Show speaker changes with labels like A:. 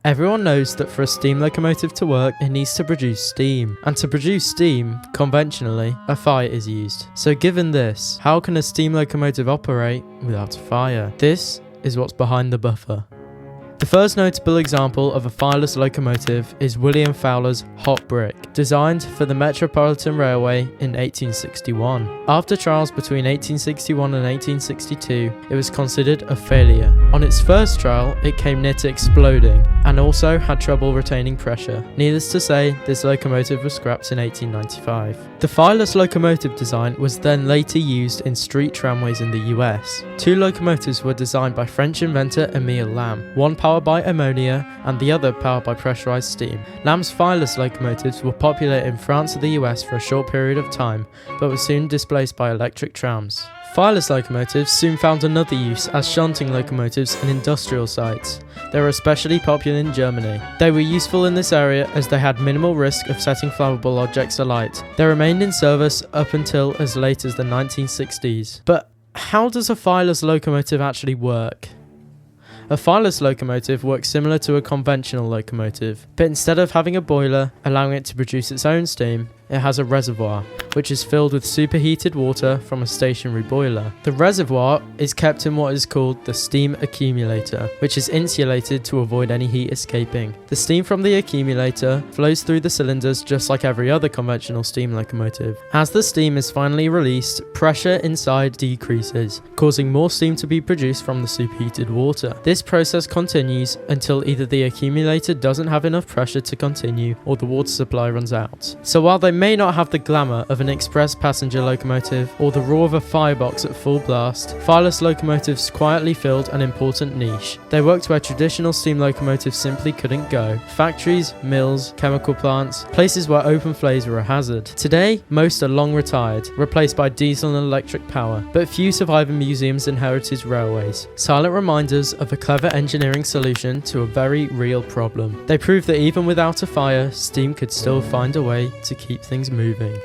A: Everyone knows that for a steam locomotive to work, it needs to produce steam. And to produce steam, conventionally, a fire is used. So given this, how can a steam locomotive operate without a fire? This is what's behind the buffer. The first notable example of a fireless locomotive is William Fowler's Hot Brick, designed for the Metropolitan Railway in 1861. After trials between 1861 and 1862, it was considered a failure. On its first trial, it came near to exploding, and also had trouble retaining pressure. Needless to say, this locomotive was scrapped in 1895. The fireless locomotive design was then later used in street tramways in the US. Two locomotives were designed by French inventor Emile Lamb, one powered by ammonia and the other powered by pressurized steam. Lamb's fireless locomotives were popular in France and the US for a short period of time, but were soon displaced by electric trams. Fireless locomotives soon found another use as shunting locomotives in industrial sites. They were especially popular in Germany. They were useful in this area as they had minimal risk of setting flammable objects alight. They remained in service up until as late as the 1960s. But how does a fireless locomotive actually work? A fireless locomotive works similar to a conventional locomotive, but instead of having a boiler allowing it to produce its own steam, it has a reservoir, which is filled with superheated water from a stationary boiler. The reservoir is kept in what is called the steam accumulator, which is insulated to avoid any heat escaping. The steam from the accumulator flows through the cylinders just like every other conventional steam locomotive. As the steam is finally released, pressure inside decreases, causing more steam to be produced from the superheated water. This process continues until either the accumulator doesn't have enough pressure to continue or the water supply runs out. So while they may not have the glamour of an express passenger locomotive or the roar of a firebox at full blast, fireless locomotives quietly filled an important niche. They worked where traditional steam locomotives simply couldn't go: factories, mills, chemical plants, places where open flames were a hazard. Today, most are long retired, replaced by diesel and electric power, but few survive in museums and heritage railways. Silent reminders of a clever engineering solution to a very real problem. They prove that even without a fire, steam could still find a way to keep things moving.